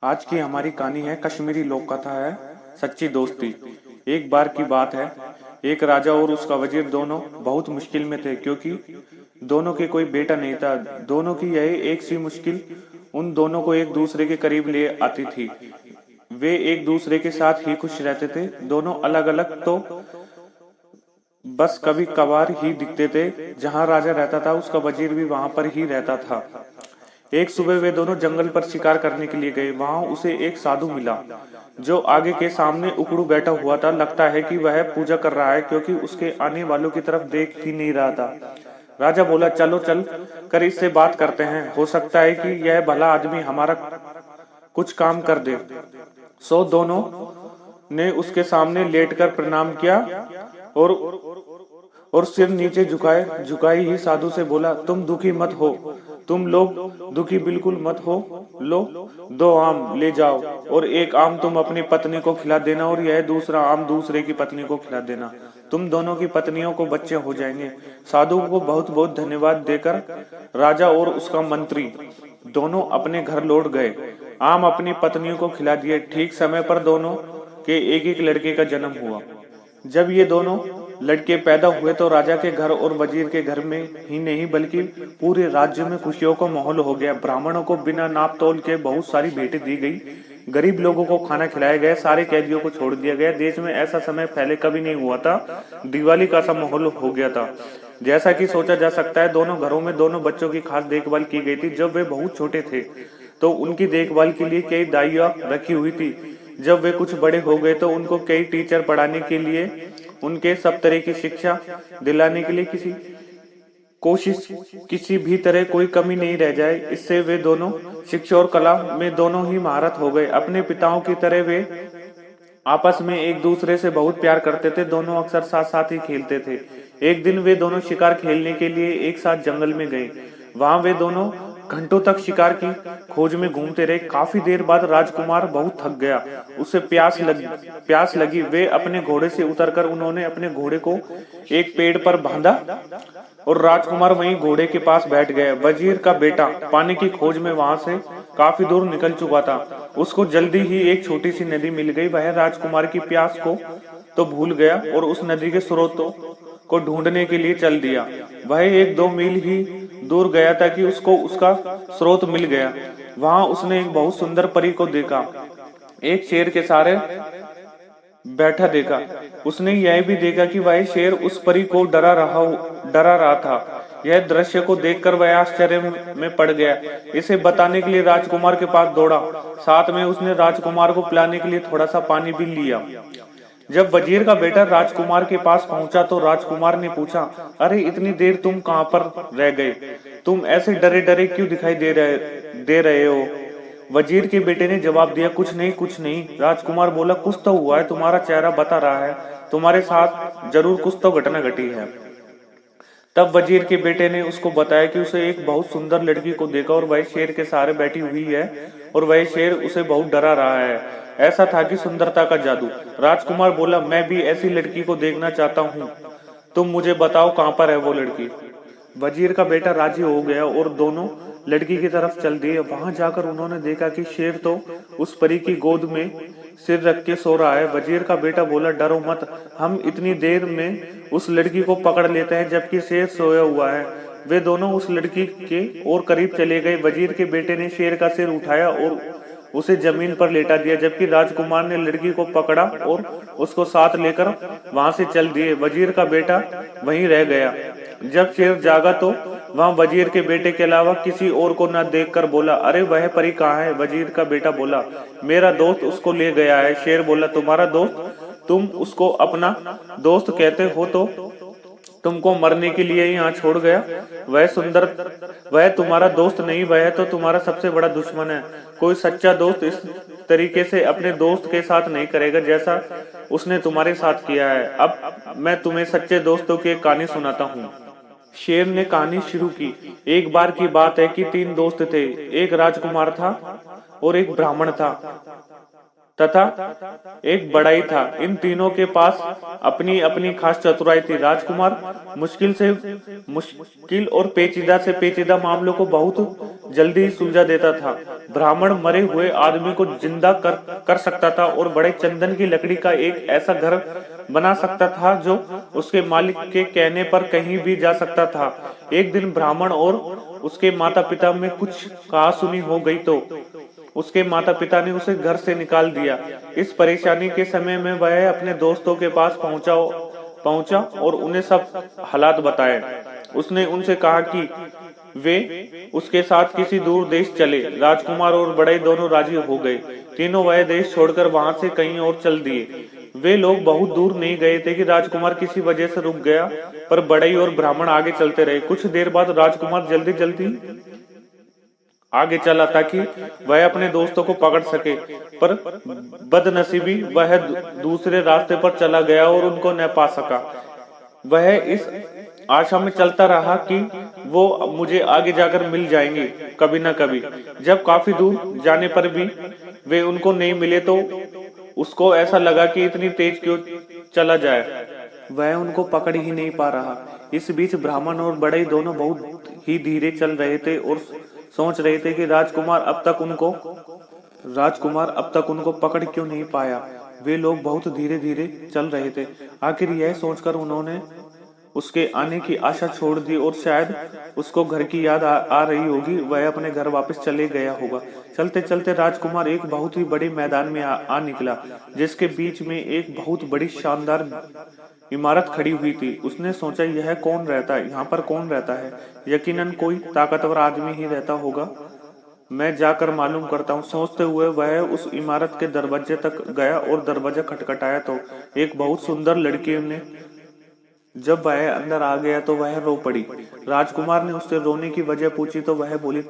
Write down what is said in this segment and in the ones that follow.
आज की हमारी कहानी है कश्मीरी लोक कथा है सच्ची दोस्ती। एक बार की बात है, एक राजा और उसका वजीर दोनों बहुत मुश्किल में थे क्योंकि दोनों के कोई बेटा नहीं था। दोनों की यही एक सी मुश्किल उन दोनों को एक दूसरे के करीब ले आती थी। वे एक दूसरे के साथ ही खुश रहते थे। दोनों अलग अलग तो बस कभी कभार ही दिखते थे। जहां राजा रहता था उसका वजीर भी वहां पर ही रहता था। एक सुबह वे दोनों जंगल पर शिकार करने के लिए गए। वहां उसे एक साधु मिला जो आगे के सामने उकड़ू बैठा हुआ था। लगता है कि वह पूजा कर रहा है क्योंकि उसके आने वालों की तरफ देख ही नहीं रहा था। राजा बोला, चलो चल कर इससे बात करते हैं, हो सकता है कि यह भला आदमी हमारा कुछ काम कर दे। सो दोनों ने उसके सामने लेटकर प्रणाम किया और सिर नीचे झुकाई ही साधु से बोला, तुम दुखी मत हो, तुम लोग दुखी बिल्कुल मत हो। लो 2 आम ले जाओ और एक आम तुम अपनी पत्नी को खिला देना और यह दूसरा आम दूसरे की पत्नी को खिला देना। तुम दोनों की पत्नियों को बच्चे हो जाएंगे। साधु को बहुत बहुत धन्यवाद देकर राजा और उसका मंत्री दोनों अपने घर लौट गए। आम अपनी पत्नियों को खिला दिए। ठीक समय पर दोनों के एक एक लड़के का जन्म हुआ। जब ये दोनों लड़के पैदा हुए तो राजा के घर और वजीर के घर में ही नहीं बल्कि पूरे राज्य में खुशियों का माहौल हो गया। ब्राह्मणों को बिना नाप तोल के बहुत सारी भेंटें दी गई। गरीब लोगों को खाना खिलाया गया। सारे कैदियों को छोड़ दिया गया। देश में ऐसा समय पहले कभी नहीं हुआ था। दिवाली का सा माहौल हो गया था। जैसा कि सोचा जा सकता है, दोनों घरों में दोनों बच्चों की खास देखभाल की गई थी। जब वे बहुत छोटे थे तो उनकी देखभाल के लिए कई दाइयां रखी हुई थी। जब वे कुछ बड़े हो गए तो उनको कई टीचर पढ़ाने के लिए, उनके सब तरह की शिक्षा दिलाने के लिए किसी भी तरह कोई कमी नहीं रह जाए। इससे वे दोनों शिक्षा और कला में दोनों ही महारत हो गए। अपने पिताओं की तरह वे आपस में एक दूसरे से बहुत प्यार करते थे। दोनों अक्सर साथ साथ ही खेलते थे। एक दिन वे दोनों शिकार खेलने के लिए एक साथ जंगल में गए। वहां वे दोनों घंटों तक शिकार की खोज में घूमते रहे। काफी देर बाद राजकुमार बहुत थक गया। उसे प्यास लगी। वे अपने घोड़े से उतरकर उन्होंने अपने घोड़े को एक पेड़ पर बांधा और राजकुमार वहीं घोड़े के पास बैठ गया। वजीर का बेटा पानी की खोज में वहां से काफी दूर निकल चुका था। उसको जल्दी ही एक छोटी सी नदी मिल गई। वह राजकुमार की प्यास को तो भूल गया और उस नदी के स्रोतों को ढूंढने के लिए चल दिया। वह 1-2 मील ही दूर गया था कि उसको उसका स्रोत मिल गया। वहां उसने एक बहुत सुंदर परी को देखा। एक शेर के सारे बैठा देखा। उसने यह भी देखा कि वह शेर उस परी को डरा रहा था। यह दृश्य को देखकर वह आश्चर्य में पड़ गया। इसे बताने के लिए राजकुमार के पास दौड़ा। साथ में उसने राजकुमार को पिलाने के लिए थोड़ा सा पानी भी लिया। जब वजीर का बेटा राजकुमार के पास पहुंचा तो राजकुमार ने पूछा, अरे इतनी देर तुम कहां पर रह गए? तुम ऐसे डरे डरे क्यों दिखाई दे रहे हो? वजीर के बेटे ने जवाब दिया, कुछ नहीं। राजकुमार बोला, कुछ तो हुआ है, तुम्हारा चेहरा बता रहा है, तुम्हारे साथ जरूर कुछ तो घटना घटी है। तब वजीर के बेटे ने उसको बताया कि उसे एक बहुत सुंदर लड़की को देखा और वह शेर के सहारे बैठी हुई है और वह शेर उसे बहुत डरा रहा है। ऐसा था कि सुंदरता का जादू। राजकुमार बोला, मैं भी ऐसी लड़की को देखना चाहता हूँ। तुम मुझे बताओ कहाँ पर है वो लड़की। वजीर का बेटा राजी हो गया और दोनों लड़की की तरफ चल दिए। वहां जाकर उन्होंने देखा कि शेर तो उस परी की गोद में सिर रख के सो रहा है। वजीर का बेटा बोला, डरो मत, हम इतनी देर में उस लड़की को पकड़ लेते हैं जबकि शेर सोया हुआ है। वे दोनों उस लड़की के और करीब चले गए। वजीर के बेटे ने शेर का सिर उठाया और उसे जमीन पर लेटा दिया, जबकि राजकुमार ने लड़की को पकड़ा और उसको साथ लेकर वहां से चल दिए। वजीर का बेटा वहीं रह गया। जब शेर जागा तो वहां वजीर के बेटे के अलावा किसी और को न देखकर बोला, अरे वह परी कहाँ है? वजीर का बेटा बोला, मेरा दोस्त उसको ले गया है। शेर बोला, तुम्हारा दोस्त? तुम उसको अपना दोस्त कहते हो तो तुमको मरने के लिए यहाँ छोड़ गया? वह तुम्हारा दोस्त नहीं, वह तो तुम्हारा सबसे बड़ा दुश्मन है। कोई सच्चा दोस्त इस तरीके से अपने दोस्त के साथ नहीं करेगा जैसा उसने तुम्हारे साथ किया है। अब मैं तुम्हें सच्चे दोस्तों की एक कहानी सुनाता हूँ। शेर ने कहानी शुरू की। एक बार की बात है कि 3 दोस्त थे। एक राजकुमार था और एक ब्राह्मण था। तथा एक बड़ाई था। इन तीनों के पास अपनी अपनी खास चतुराई थी। राजकुमार मुश्किल और पेचीदा से पेचीदा मामलों को बहुत जल्दी ही सुलझा देता था। ब्राह्मण मरे हुए आदमी को जिंदा कर सकता था और बड़े चंदन की लकड़ी का एक ऐसा घर बना सकता था जो उसके मालिक के कहने पर कहीं भी जा सकता था। एक दिन ब्राह्मण और उसके माता पिता में कुछ कहासुनी हो गई तो उसके माता पिता ने उसे घर से निकाल दिया। इस परेशानी के समय में वह अपने दोस्तों के पास पहुंचा और उन्हें सब हालात बताए। उसने उनसे कहा कि वे उसके साथ किसी दूर देश चले। राजकुमार और बड़ई दोनों राजी हो गए। तीनों वह देश छोड़कर वहां से कहीं और चल दिए। वे लोग बहुत दूर नहीं गए थे कि राजकुमार किसी वजह से रुक गया, पर बड़ई और ब्राह्मण आगे चलते रहे। कुछ देर बाद राजकुमार जल्दी जल्दी आगे चला ताकि वह अपने दोस्तों को पकड़ सके, पर बदनसीबी वह दूसरे रास्ते पर चला गया और उनको न पा सका। वह इस आशा में चलता रहा कि वो मुझे आगे जाकर मिल जाएंगे कभी न कभी। जब काफी दूर जाने पर भी वे उनको नहीं मिले तो उसको ऐसा लगा कि इतनी तेज क्यों चला जाए। वह उनको पकड़ ही नहीं पा रहा। इस बीच ब्राह्मण और बड़ई दोनों बहुत ही धीरे चल रहे थे और सोच रहे थे कि राजकुमार अब तक उनको पकड़ क्यों नहीं पाया। वे लोग बहुत धीरे धीरे चल रहे थे। आखिर यह सोचकर उन्होंने उसके आने की आशा छोड़ दी और शायद उसको घर की याद आ रही होगी, वह अपने घर वापस चले गया होगा। चलते चलते राजकुमार एक बहुत ही बड़ी मैदान में आ निकला, जिसके बीच में एक बहुत बड़ी शानदार इमारत खड़ी हुई थी। उसने सोचा, यह कौन रहता है, यहाँ पर कौन रहता है? यकीनन कोई ताकतवर आदमी ही रहता होगा, मैं जाकर मालूम करता हूँ। सोचते हुए वह उस इमारत के दरवाजे तक गया और दरवाजा खटखटाया तो एक बहुत सुंदर लड़की ने जब वह अंदर आ गया तो वह रो पड़ी। राजकुमार ने उससे रोने की वजह पूछी तो वह बोली,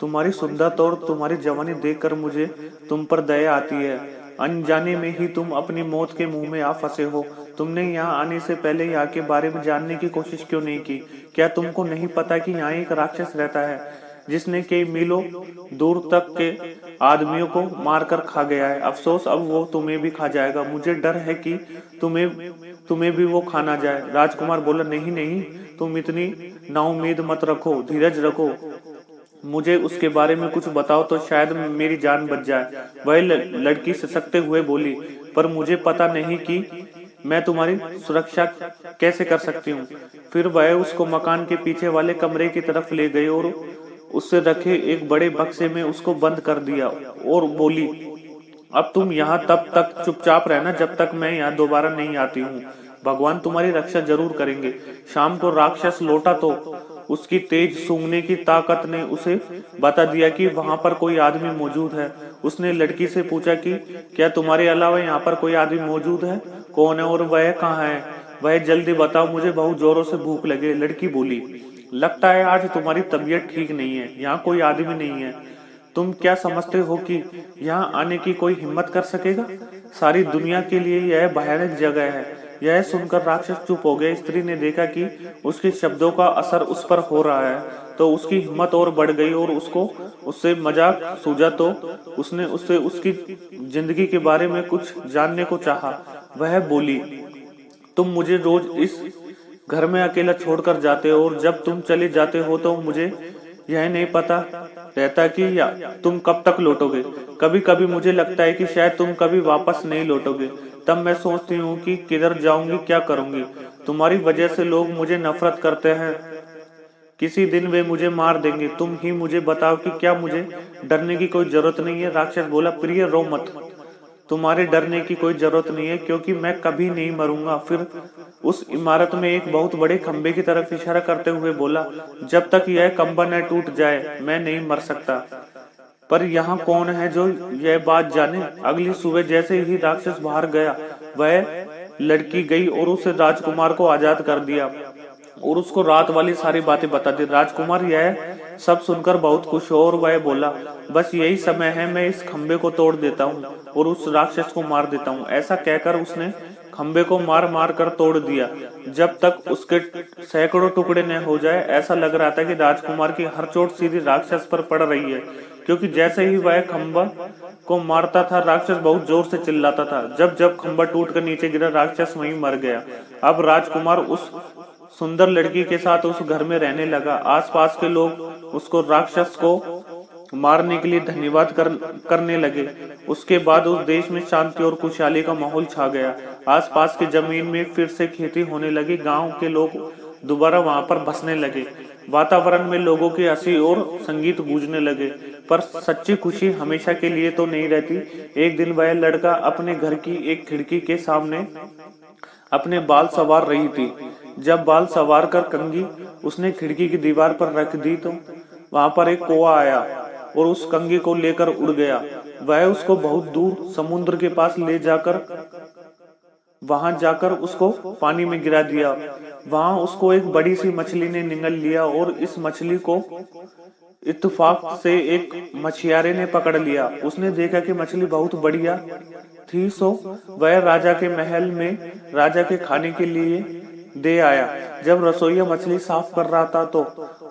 तुम्हारी सुंदरता और तुम्हारी जवानी देखकर मुझे तुम पर दया आती है। अनजाने में ही तुम अपनी मौत के मुंह में आ फंसे हो। तुमने यहाँ आने से पहले यहाँ के बारे में जानने की कोशिश क्यों नहीं की? क्या तुमको नहीं पता कि यहाँ एक राक्षस रहता है जिसने कई मीलों दूर तक के आदमियों को मारकर खा गया है? अफसोस, अब वो तुम्हें भी खा जाएगा। मुझे डर है कि तुम्हें भी वो खा ना जाए। राजकुमार बोला, नहीं नहीं, तुम इतनी नाउम्मीद मत रखो, धीरज रखो। मुझे उसके बारे में कुछ बताओ तो शायद मेरी जान बच जाए। वह लड़की सशकते हुए बोली, पर मुझे पता नहीं कि मैं तुम्हारी सुरक्षा कैसे कर सकती हूँ। फिर वह उसको मकान के पीछे वाले कमरे की तरफ ले गई और उससे रखे एक बड़े बक्से में उसको बंद कर दिया और बोली, अब तुम यहाँ तब तक चुपचाप रहना जब तक मैं यहाँ दोबारा नहीं आती हूँ। भगवान तुम्हारी रक्षा जरूर करेंगे। शाम को राक्षस लौटा तो उसकी तेज सूंघने की ताकत ने उसे बता दिया कि वहां पर कोई आदमी मौजूद है। उसने लड़की से पूछा कि क्या तुम्हारे अलावा यहाँ पर कोई आदमी मौजूद है? कौन है और वह कहाँ है? वह जल्दी बताओ, मुझे बहुत जोरों से भूख लगे। लड़की बोली, लगता है आज तुम्हारी तबीयत ठीक नहीं है, यहाँ कोई आदमी नहीं है। तुम क्या समझते हो कि यहाँ आने की कोई हिम्मत कर सकेगा? सारी दुनिया के लिए यह भयानक जगह है। यह सुनकर राक्षस चुप हो गया। स्त्री ने देखा कि उसके शब्दों का असर उस पर हो रहा है तो उसकी हिम्मत और बढ़ गई और उसको उससे मजाक सूझा तो उसने उससे उसकी जिंदगी के बारे में कुछ जानने को चाहा। वह बोली, तुम मुझे रोज इस घर में अकेला छोड़कर जाते हो और जब तुम चले जाते हो तो मुझे यह नहीं पता रहता कि तुम कब तक लौटोगे। कभी कभी मुझे लगता है कि शायद तुम कभी वापस नहीं लौटोगे। तब मैं सोचती हूँ कि किधर जाऊंगी, क्या करूंगी। तुम्हारी वजह से लोग मुझे नफरत करते हैं। किसी दिन वे मुझे मार देंगे। तुम ही मुझे बताओ कि क्या मुझे डरने की कोई जरूरत नहीं है? राक्षस बोला, प्रिय रो मत, तुम्हारे डरने की कोई जरूरत नहीं है क्योंकि मैं कभी नहीं मरूंगा। फिर उस इमारत में एक बहुत बड़े खंबे की तरफ इशारा करते हुए बोला, जब तक यह खंबा न टूट जाए मैं नहीं मर सकता। पर यहाँ कौन है जो यह बात जाने? अगली सुबह जैसे ही राक्षस बाहर गया, वह लड़की गई और उसे राजकुमार को आजाद कर दिया और उसको रात वाली सारी बातें बता दी। राजकुमार यह सब सुनकर बहुत खुश हो और वह बोला, बस यही समय है, मैं इस खंबे को तोड़ देता हूँ और उस राक्षस को मार देता हूँ। ऐसा कहकर उसने खंबे को मार मार कर तोड़ दिया जब तक उसके सैकड़ों टुकड़े न हो जाए। ऐसा लग रहा था कि राजकुमार की हर चोट सीधी राक्षस पर पड़ रही है, क्योंकि जैसे ही वह खंबा को मारता था। राक्षस बहुत जोर से चिल्लाता था। जब जब खंबा टूटकर नीचे गिरा, राक्षस वहीं मर गया। अब राजकुमार उस सुंदर लड़की के साथ उस घर में रहने लगा। आसपास के लोग उसको राक्षस को मारने के लिए धन्यवाद करने लगे। उसके बाद उस देश में शांति और खुशहाली का माहौल छा गया। आसपास की जमीन में फिर से खेती होने लगी। गांव के लोग दोबारा वहां पर बसने लगे। वातावरण में लोगों की हंसी और संगीत गूंजने लगे। पर सच्ची खुशी हमेशा के लिए तो नहीं रहती। एक दिन वह लड़का अपने घर की एक खिड़की के सामने अपने बाल संवार रही थी। जब बाल संवार कर कंघी उसने खिड़की की दीवार पर रख दी तो वहां पर एक कौवा आया और उस कंघी को लेकर उड़ गया। वह उसको बहुत दूर समुद्र के पास ले जाकर वहां जाकर उसको पानी में गिरा दिया। वहां उसको एक बड़ी सी मछली ने निगल लिया और इस मछली को इत्तेफाक से एक मछियारे ने पकड़ लिया। उसने देखा कि मछली बहुत बढ़िया थी, सो वह राजा के महल में राजा के खाने के लिए दे आया। जब रसोइया मछली साफ कर रहा था तो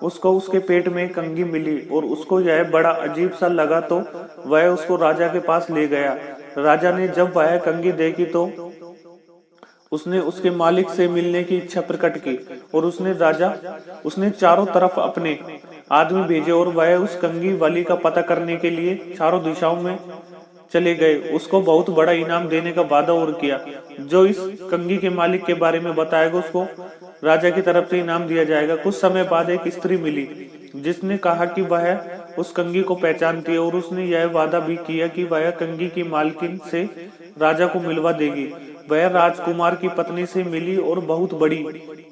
उसको उसके पेट में कंघी मिली और उसको यह बड़ा अजीब सा लगा, तो वह उसको राजा के पास ले गया। राजा ने जब वह कंघी देखी तो उसने उसके मालिक से मिलने की इच्छा प्रकट की और उसने चारों तरफ अपने आदमी भेजे और वह उस कंघी वाली का पता करने के लिए चारों दिशाओं में चले गए। उसको बहुत बड़ा इनाम देने का वादा और किया। जो इस कंघी के मालिक के बारे में बताएगा उसको राजा की तरफ से इनाम दिया जाएगा। कुछ समय बाद एक स्त्री मिली जिसने कहा कि वह उस कंघी को पहचानती है और उसने यह वादा भी किया कि वह कंघी की मालकिन से राजा को मिलवा देगी। वह राजकुमार की पत्नी से मिली और बहुत बड़ी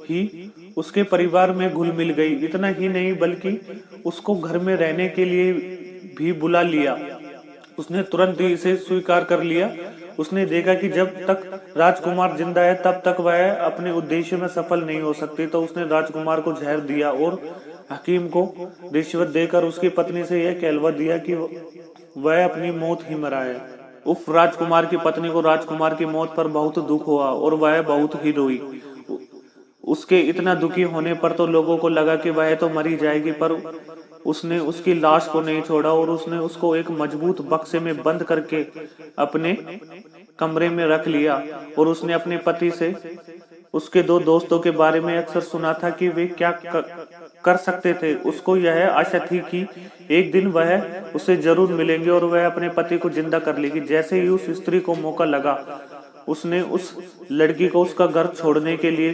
ही उसके परिवार में घुल मिल गई। इतना ही नहीं बल्कि उसको घर में रहने के लिए भी बुला लिया। उसने तुरंत ही इसे स्वीकार कर लिया। उसने देखा कि जब तक राजकुमार जिंदा है तब तक वह अपने उद्देश्य में सफल नहीं हो सकती, तो उसने राजकुमार को जहर दिया और हकीम को रिश्वत देकर उसकी पत्नी से यह कहलवा दिया कि वह अपनी मौत ही मरा है। उस राजकुमार की पत्नी को राजकुमार की मौत पर बहुत दुख हुआ और वह बहुत ही रोई। उसके इतना दुखी होने पर तो लोगों को लगा कि वह तो मरी जाएगी, पर उसने उसकी लाश को नहीं छोड़ा और उसने उसको एक मजबूत बक्से में बंद करके अपने कमरे में रख लिया। और उसने अपने पति से उसके दो दोस्तों के बारे में अक्सर सुना था कि वे क्या कर सकते थे। उसको यह आशा थी कि एक दिन वह उसे जरूर मिलेंगे और वह अपने पति को जिंदा कर लेगी। जैसे ही उस स्त्री को मौका लगा, उसने उस लड़की को उसका घर छोड़ने के लिए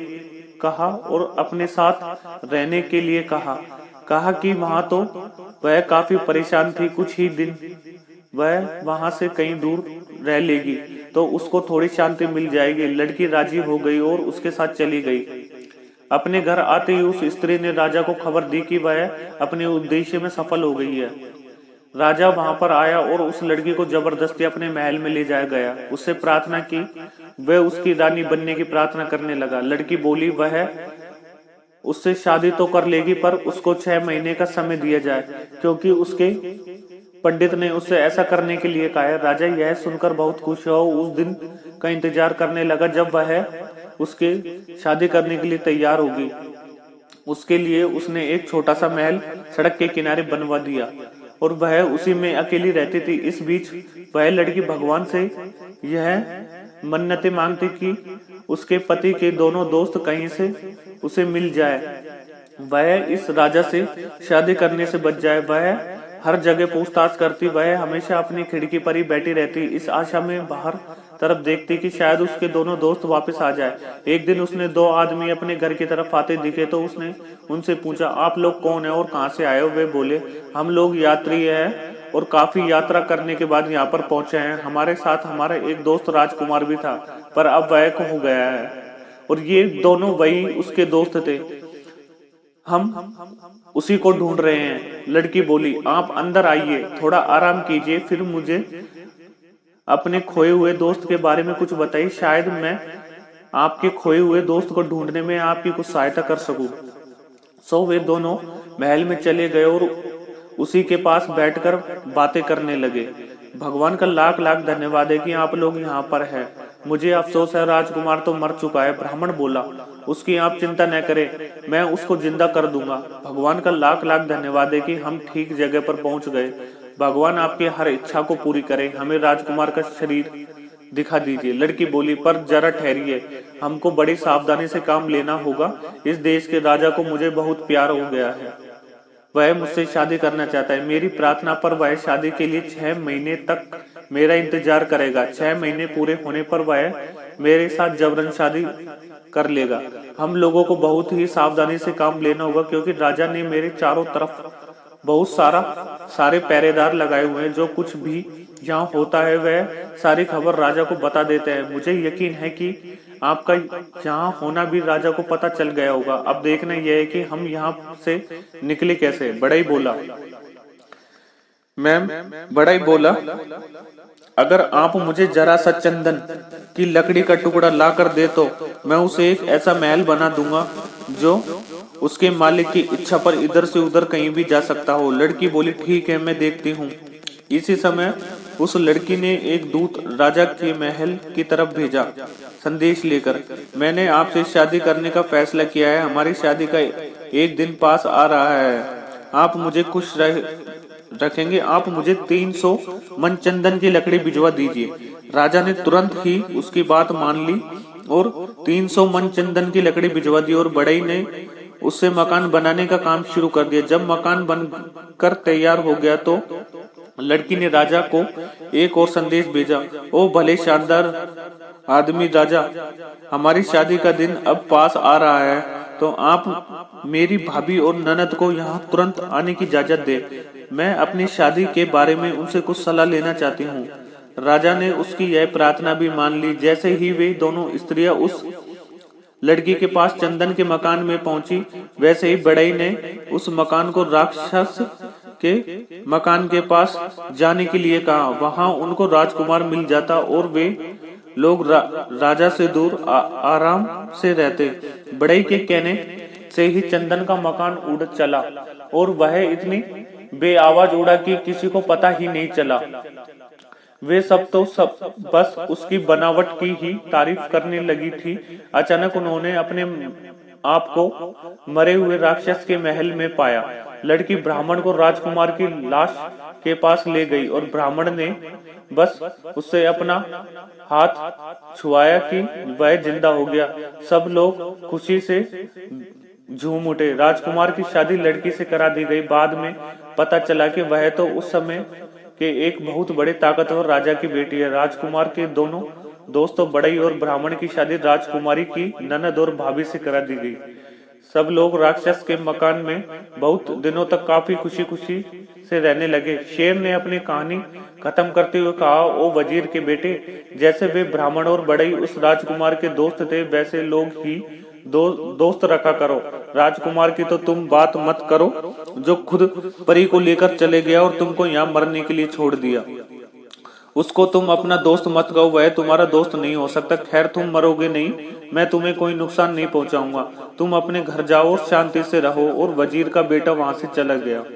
कहा और अपने साथ रहने के लिए कहा कि वहां तो वह काफी परेशान थी। कुछ ही दिन वह वहां से कहीं दूर रह लेगी तो उसको थोड़ी शांति मिल जाएगी। लड़की राजी हो गई और उसके साथ चली गई। अपने घर आते ही उस स्त्री ने राजा को खबर दी कि वह अपने उद्देश्य में सफल हो गई है। राजा वहां पर आया और उस लड़की को जबरदस्ती अपने महल में ले जाया गया। उससे प्रार्थना की, वह उसकी रानी बनने की प्रार्थना करने लगा। लड़की बोली वह उससे शादी तो कर लेगी पर उसको 6 महीने का समय दिया जाए, क्योंकि उसके पंडित ने उससे ऐसा करने के लिए कहा है। राजा यह सुनकर बहुत खुश हुआ। उस दिन का इंतजार करने लगा जब वह उसके शादी करने के लिए तैयार होगी। उसके लिए उसने एक छोटा सा महल सड़क के किनारे बनवा दिया और वह उसी में अकेली रहती थी। इस बीच वह लड़की भगवान से यह मन्नतें मांगती कि उसके पति के दोनों दोस्त कहीं से उसे मिल जाए, वह इस राजा से शादी करने से बच जाए। वह हर जगह पूछताछ करती, वह हमेशा अपनी खिड़की पर ही बैठी रहती, इस आशा में बाहर तरफ देखती कि शायद उसके दोनों दोस्त वापस आ जाए। एक दिन उसने 2 आदमी अपने घर की तरफ आते दिखे तो उसने उनसे पूछा, आप लोग कौन है और कहां से आए हो? वे बोले, हम लोग यात्री हैं और काफी यात्रा करने के बाद यहाँ पर पहुंचे हैं। हमारे साथ हमारा एक दोस्त राजकुमार भी था, पर अब वह खो गया है और ये दोनों वही उसके दोस्त थे। हम उसी को ढूंढ रहे हैं। लड़की बोली, आप अंदर आइए, थोड़ा आराम कीजिए, फिर मुझे अपने खोए हुए दोस्त के बारे में कुछ बताइए। शायद मैं आपके खोए हुए दोस्त को ढूंढने में आपकी कुछ सहायता कर सकूं। सो वे दोनों महल में चले गए और उसी के पास बैठकर बातें करने लगे। भगवान का लाख लाख धन्यवाद है कि आप लोग यहाँ पर हैं। मुझे अफसोस है, राजकुमार तो मर चुका है। ब्राह्मण बोला, उसकी आप चिंता न करें, मैं उसको जिंदा कर दूंगा। भगवान का लाख लाख धन्यवाद है कि हम ठीक जगह पर पहुंच गए। भगवान आपकी हर इच्छा को पूरी करे, हमें राजकुमार का शरीर दिखा दीजिए। लड़की बोली, पर जरा ठहरिए, हमको बड़ी सावधानी से काम लेना होगा। इस देश के राजा को मुझे बहुत प्यार हो गया है, वह मुझसे शादी करना चाहता है। मेरी प्रार्थना पर वह शादी के लिए 6 महीने तक मेरा इंतजार करेगा। 6 महीने पूरे होने पर वह मेरे साथ जबरन शादी कर लेगा। हम लोगों को बहुत ही सावधानी से काम लेना होगा, क्योंकि राजा ने मेरे चारों तरफ बहुत सारे पहरेदार लगाए हुए हैं। जो कुछ भी यहाँ होता है वह सारी खबर राजा को बता देते हैं। मुझे यकीन है कि आपका यहाँ होना भी राजा को पता चल गया होगा। अब देखना यह है कि हम यहाँ से निकले कैसे। बढ़ई बोला, मैम, बढ़ई बोला, अगर आप मुझे जरा सा चंदन की लकड़ी का टुकड़ा ला कर दे तो मैं उसे एक ऐसा महल बना दूंगा जो उसके मालिक की इच्छा पर इधर से उधर कहीं भी जा सकता हो। लड़की बोली, ठीक है, मैं देखती हूँ। इसी समय उस लड़की ने एक दूत राजा के महल की तरफ भेजा संदेश लेकर। मैंने आपसे शादी करने का फैसला किया है, हमारी शादी का एक दिन पास आ रहा है, आप मुझे खुश रखेंगे। आप मुझे 300 मन चंदन की लकड़ी भिजवा दीजिए। राजा ने तुरंत ही उसकी बात मान ली और 300 मन चंदन की लकड़ी भिजवा दी और बढ़ई ने उससे मकान बनाने का काम शुरू कर दिया। जब मकान बनकर तैयार हो गया तो लड़की ने राजा को एक और संदेश भेजा। ओ भले शानदार आदमी राजा, हमारी शादी का दिन अब पास आ रहा है, तो आप मेरी भाभी और ननद को यहाँ तुरंत आने की इजाजत दे। मैं अपनी शादी के बारे में उनसे कुछ सलाह लेना चाहती हूँ। राजा ने उसकी यह प्रार्थना भी मान ली। जैसे ही वे दोनों स्त्रियां उस लड़की के पास चंदन के मकान में पहुंची, वैसे ही बढ़ई ने उस मकान को राक्षस के मकान के पास जाने के लिए कहा। वहां उनको राजकुमार मिल जाता और वे लोग राजा से दूर आराम से रहते। बढ़ई के कहने से ही चंदन का मकान उड़ चला और वह इतनी बेआवाज उड़ा कि किसी को पता ही नहीं चला। वे सब बस उसकी बनावट की ही तारीफ करने लगी थी। अचानक उन्होंने अपने आप को मरे हुए राक्षस के महल में पाया। लड़की ब्राह्मण को राजकुमार की लाश के पास ले गई और ब्राह्मण ने बस उससे अपना हाथ छुआया कि वह जिंदा हो गया। सब लोग खुशी से झूम उठे। राजकुमार की शादी लड़की से करा दी गई। बाद में पता चला कि वह तो उस समय के एक बहुत बड़े ताकतवर राजा की बेटी है। राजकुमार के दोनों दोस्तों बढ़ई और ब्राह्मण की शादी राजकुमारी की ननद और भाभी से करा दी गई। सब लोग राक्षस के मकान में बहुत दिनों तक काफी खुशी खुशी से रहने लगे। शेर ने अपनी कहानी खत्म करते हुए कहा, ओ वजीर के बेटे, जैसे वे ब्राह्मण और बढ़ई उस राजकुमार के दोस्त थे, वैसे लोग ही दोस्त रखा करो। राजकुमार की तो तुम बात मत करो, जो खुद परी को लेकर चले गया और तुमको यहाँ मरने के लिए छोड़ दिया। उसको तुम अपना दोस्त मत कहो, वह तुम्हारा दोस्त नहीं हो सकता। खैर, तुम मरोगे नहीं, मैं तुम्हें कोई नुकसान नहीं पहुंचाऊंगा। तुम अपने घर जाओ और शांति से रहो। और वजीर का बेटा वहां से चला गया।